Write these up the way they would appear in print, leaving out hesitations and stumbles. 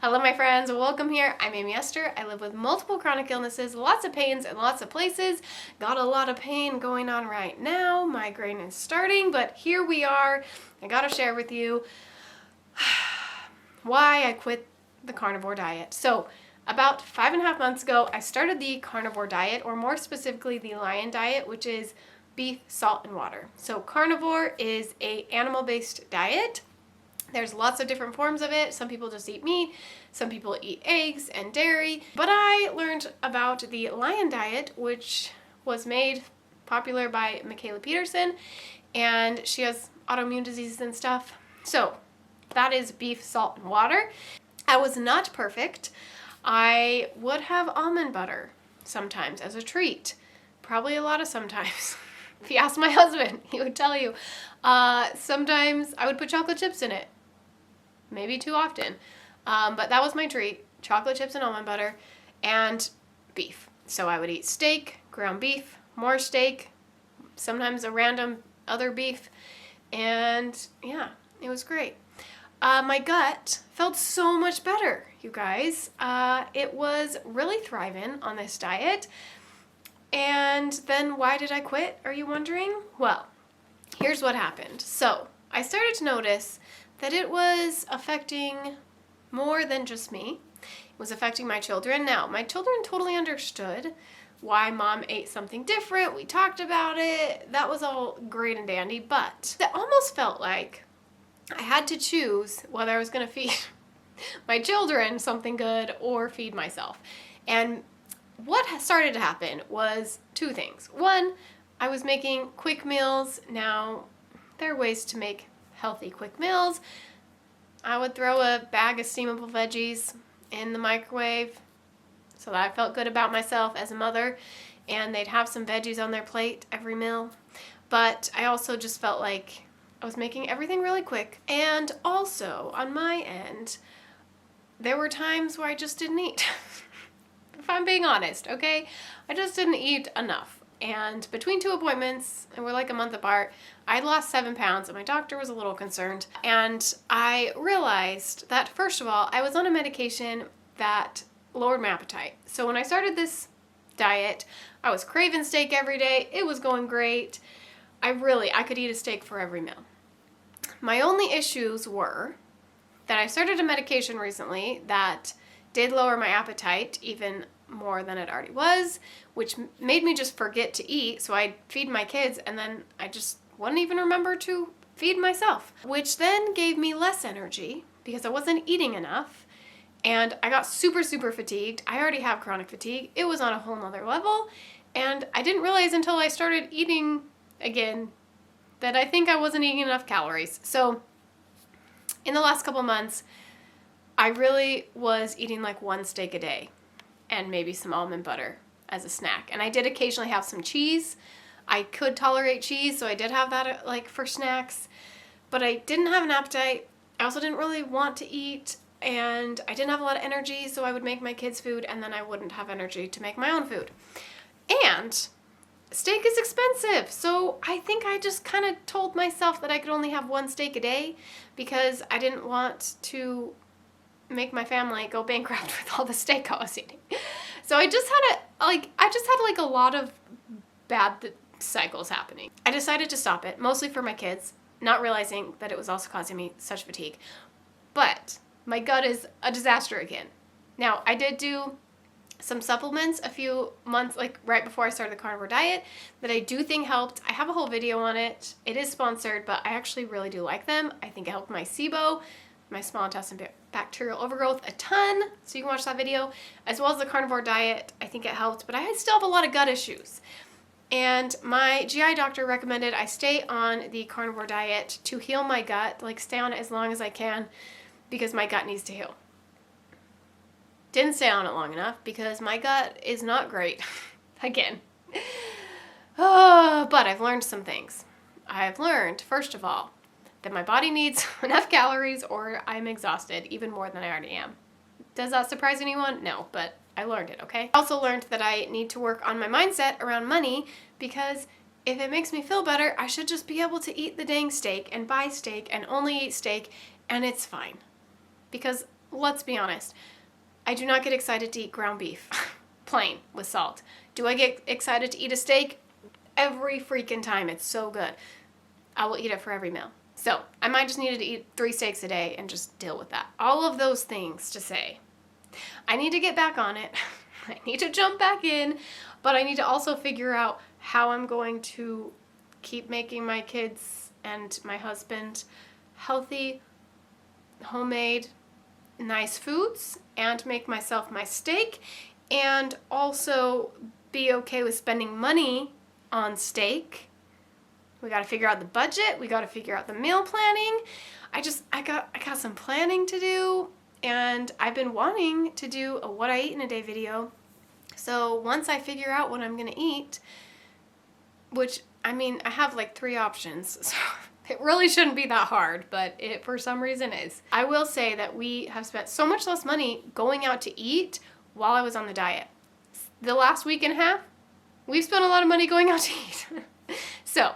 Hello my friends, welcome here. I'm Aimee Esther. I live with multiple chronic illnesses, lots of pains in lots of places. Got a lot of pain going on right now. Migraine is starting, but here we are. I gotta share with you why I quit the carnivore diet. So about 5.5 months ago, I started the carnivore diet, or more specifically the lion diet, which is beef, salt, and water. So carnivore is an animal-based diet. There's lots of different forms of it. Some people just eat meat, some people eat eggs and dairy. But I learned about the lion diet, which was made popular by Mikhaila Peterson, and she has autoimmune diseases and stuff. So that is beef, salt, and water. I was not perfect. I would have almond butter sometimes as a treat. Probably a lot of sometimes. If you ask my husband, he would tell you. Sometimes I would put chocolate chips in it. Maybe too often. But that was my treat. Chocolate chips and almond butter and beef. So I would eat steak, ground beef, more steak, sometimes a random other beef. And yeah, it was great. My gut felt so much better, you guys. It was really thriving on this diet. And then why did I quit, are you wondering? Well, here's what happened. So I started to notice that it was affecting more than just me. It was affecting my children. Now, my children totally understood why mom ate something different. We talked about it. That was all great and dandy, but it almost felt like I had to choose whether I was going to feed my children something good or feed myself. And what started to happen was two things. One, I was making quick meals. Now, there are ways to make healthy quick meals. I would throw a bag of steamable veggies in the microwave so that I felt good about myself as a mother, and they'd have some veggies on their plate every meal. But I also just felt like I was making everything really quick. And also, on my end, there were times where I just didn't eat. If I'm being honest, okay? I just didn't eat enough. And between two appointments, and we're like a month apart, I lost 7 pounds, and my doctor was a little concerned. And I realized that, first of all, I was on a medication that lowered my appetite. So when I started this diet, I was craving steak every day. It was going great. I could eat a steak for every meal. My only issues were that I started a medication recently that did lower my appetite even more than it already was, which made me just forget to eat. So I'd feed my kids and then I just wouldn't even remember to feed myself, which then gave me less energy because I wasn't eating enough. And I got super, super fatigued. I already have chronic fatigue. It was on a whole nother level. And I didn't realize until I started eating again that I think I wasn't eating enough calories. So in the last couple months, I really was eating like 1 steak a day and maybe some almond butter as a snack. And I did occasionally have some cheese. I could tolerate cheese, so I did have that like for snacks. But I didn't have an appetite. I also didn't really want to eat, and I didn't have a lot of energy, so I would make my kids food, and then I wouldn't have energy to make my own food. And steak is expensive, so I think I just kind of told myself that I could only have 1 steak a day because I didn't want to make my family go bankrupt with all the steak I was eating. So I just had a lot of bad cycles happening. I decided to stop it, mostly for my kids, not realizing that it was also causing me such fatigue. But my gut is a disaster again. Now, I did do some supplements a few months, like right before I started the carnivore diet, that I do think helped. I have a whole video on it. It is sponsored, but I actually really do like them. I think it helped my SIBO, my small intestine bacterial overgrowth, a ton, so you can watch that video, as well as the carnivore diet. I think it helped, but I still have a lot of gut issues. And my GI doctor recommended I stay on the carnivore diet to heal my gut, like stay on it as long as I can, because my gut needs to heal. Didn't stay on it long enough because my gut is not great. Again. But I've learned some things. I've learned, first of all, that my body needs enough calories or I'm exhausted even more than I already am. Does that surprise anyone? No, but I learned it, okay? I also learned that I need to work on my mindset around money because if it makes me feel better, I should just be able to eat the dang steak and buy steak and only eat steak and it's fine. Because let's be honest. I do not get excited to eat ground beef, plain, with salt. Do I get excited to eat a steak? Every freaking time. It's so good. I will eat it for every meal. So I might just need to eat 3 steaks a day and just deal with that. All of those things to say, I need to get back on it. I need to jump back in, but I need to also figure out how I'm going to keep making my kids and my husband healthy, homemade, nice foods, and make myself my steak, and also be okay with spending money on steak. We got to figure out the budget. We got to figure out the meal planning. I got some planning to do, and I've been wanting to do a what I eat in a day video. So once I figure out what I'm going to eat, which, I mean, I have like 3 options, so it really shouldn't be that hard, but it for some reason is. I will say that we have spent so much less money going out to eat while I was on the diet. The last week and a half, we've spent a lot of money going out to eat. So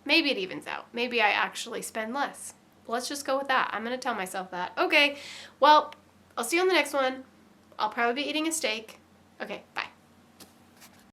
maybe it evens out. Maybe I actually spend less. Let's just go with that. I'm going to tell myself that. Okay, well, I'll see you on the next one. I'll probably be eating a steak. Okay, bye.